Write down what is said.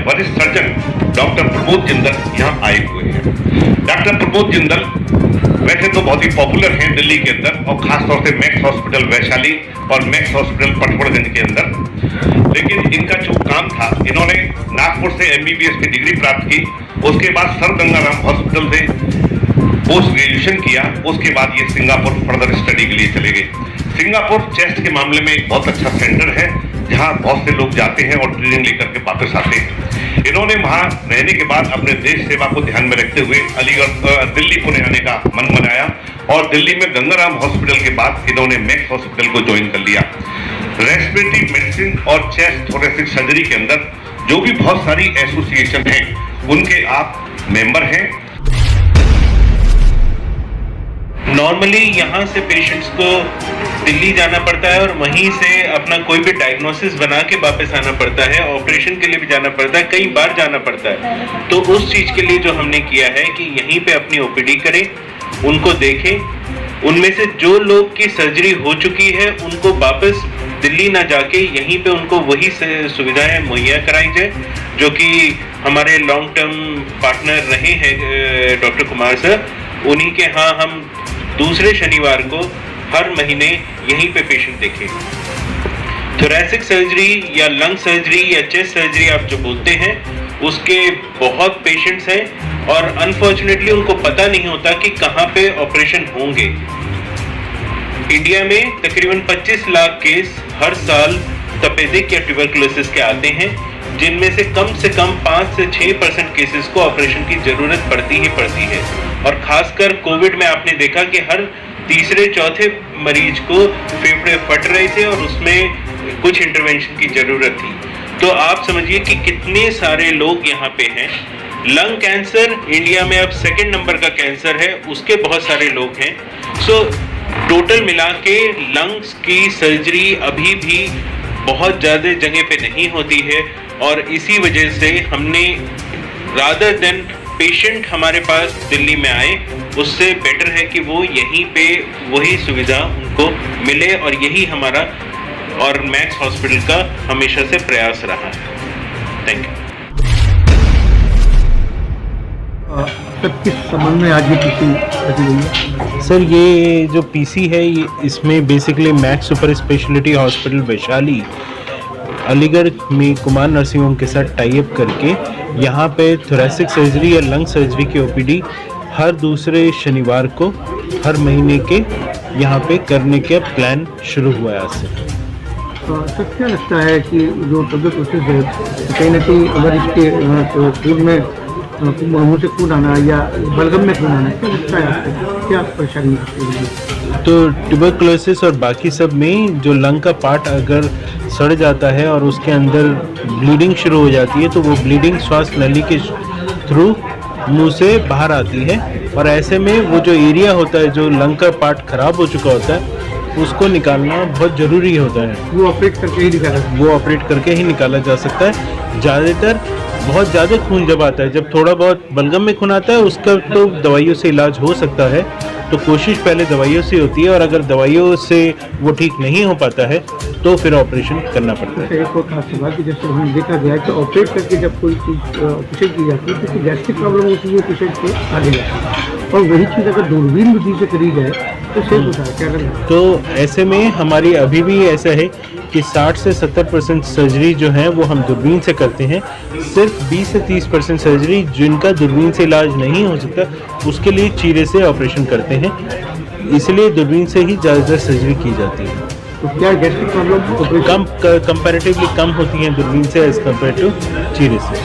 वरिष्ठ surgeon doctor Pramod Jindal यहाँ आए हुए हैं। डॉक्टर प्रमोद जिंदल वैसे तो बहुत ही पॉपुलर हैं दिल्ली के अंदर और खासतौर से मैक्स हॉस्पिटल वैशाली और मैक्स हॉस्पिटल पटवर्धन के अंदर, लेकिन इनका जो काम था, इन्होंने नागपुर से MBBS की डिग्री प्राप्त की, उसके बाद सर गंगाराम हॉस्पिटल से पोस्ट ग्रेजुएशन किया, उसके बाद ये सिंगापुर फर्दर स्टडी के लिए चले गए। सिंगापुर चेस्ट के मामले में एक बहुत अच्छा सेंटर है जहां बहुत से लोग जाते हैं और ट्रेनिंग लेकर के वापस आते हैं। इन्होंने वहां रहने के बाद अपने देश सेवा को ध्यान में रखते हुए दिल्ली पुणे आने का मन बनाया और दिल्ली में गंगाराम हॉस्पिटल के बाद इन्होंने मैक्स हॉस्पिटल को ज्वाइन कर लिया। रेस्पिरेटरी मेडिसिन और चेस्ट थोरेसिक सर्जरी के अंदर जो भी बहुत सारी एसोसिएशन हैं उनके आप मेंबर हैं। नॉर्मली यहाँ से पेशेंट्स को दिल्ली जाना पड़ता है और वहीं से अपना कोई भी डायग्नोसिस बना के वापस आना पड़ता है, ऑपरेशन के लिए भी जाना पड़ता है, कई बार जाना पड़ता है। तो उस चीज़ के लिए जो हमने किया है कि यहीं पे अपनी OPD करें, उनको देखें, उनमें से जो लोग की सर्जरी हो चुकी है उनको वापस दिल्ली ना जाके यहीं पे उनको वही सुविधाएं मुहैया कराई जाए, जो कि हमारे लॉन्ग टर्म पार्टनर रहे हैं डॉक्टर कुमार सर, उन्हीं के यहाँ हम दूसरे शनिवार को हर महीने यहीं पे पेशेंट देखें। थोरेसिक सर्जरी या लंग सर्जरी या चेस्ट सर्जरी आप जो बोलते हैं उसके बहुत पेशेंट्स हैं और अनफॉर्चुनेटली उनको पता नहीं होता कि कहाँ पे ऑपरेशन होंगे। इंडिया में तकरीबन 25 लाख केस हर साल तपेदिक या ट्यूबरकुलोसिस के आते हैं, जिनमें से कम 5 से 6% केसेस को ऑपरेशन की जरूरत पड़ती ही पड़ती है। और खासकर कोविड में आपने देखा कि हर तीसरे चौथे मरीज को फेफड़े फट रहे थे और उसमें कुछ इंटरवेंशन की जरूरत थी। तो आप समझिए कि कितने सारे लोग यहाँ पे हैं। लंग कैंसर इंडिया में अब 2nd नंबर का कैंसर है, उसके बहुत सारे लोग हैं। सो टोटल मिला के लंग्स की सर्जरी अभी भी बहुत ज़्यादा जगह पे नहीं होती है और इसी वजह से हमने रादर देन पेशेंट हमारे पास दिल्ली में आए, उससे बेटर है कि वो यहीं पे वही सुविधा उनको मिले और यही हमारा और मैक्स हॉस्पिटल का हमेशा से प्रयास रहा है। Thank you. किस संबंध में आज ये PC रखी गई है? सर ये जो PC है इसमें basically max super speciality hospital Vaishali Aligarh में कुमार नर्सिंग होम के साथ टाई अप करके यहाँ पे थोरेसिक सर्जरी या लंग सर्जरी की OPD हर दूसरे शनिवार को हर महीने के यहाँ पे करने का प्लान शुरू हुआ है आज से। सर क्या लगता है कि जो ट्यूबरकुलोसिस है कहीं ना कहीं अगर इसके खून में मुँह से खून आना या बलगम में खून आना, क्या लगता है आपको, क्या परेशानी है? तो ट्यूबरकुलोसिस और बाकी सब में जो लंग का पार्ट अगर सड़ जाता है और उसके अंदर ब्लीडिंग शुरू हो जाती है तो वो ब्लीडिंग श्वास नली के थ्रू मुंह से बाहर आती है और ऐसे में वो जो एरिया होता है जो लंग का पार्ट खराब हो चुका होता है उसको निकालना बहुत ज़रूरी होता है। वो ऑपरेट करके ही निकाला जा सकता है। ज़्यादातर बहुत ज़्यादा खून जब आता है, जब थोड़ा बहुत बलगम में खून आता है उसका तो दवाइयों से इलाज हो सकता है, तो कोशिश पहले दवाइयों से होती है और अगर दवाइयों से वो ठीक नहीं हो पाता है तो फिर ऑपरेशन करना पड़ता है। एक और खास बात कि जैसे हमने देखा गया है कि ऑपरेट करके जब कोई चीज़ ऑपरेशन की जाती है तो गैस्ट्रिक प्रॉब्लम होती है पेशेंट के आगे जाती है, और वही चीज़ अगर दूरबीन विधि से करी जाए तो सेफ होता है। क्या करना? तो ऐसे में हमारी अभी भी ऐसा है कि 60 से 70% सर्जरी जो है वो हम दूरबीन से करते हैं। सिर्फ 20 से 30% सर्जरी जिनका दूरबीन से इलाज नहीं हो सकता उसके लिए चीरे से ऑपरेशन करते हैं, इसलिए दूरबीन से ही ज़्यादातर सर्जरी की जाती है। तो क्या गैस्ट्रिक प्रॉब्लम कंपैरेटिवली कम होती हैं दूरबीन से एज कम्पेयर टू चीरे से।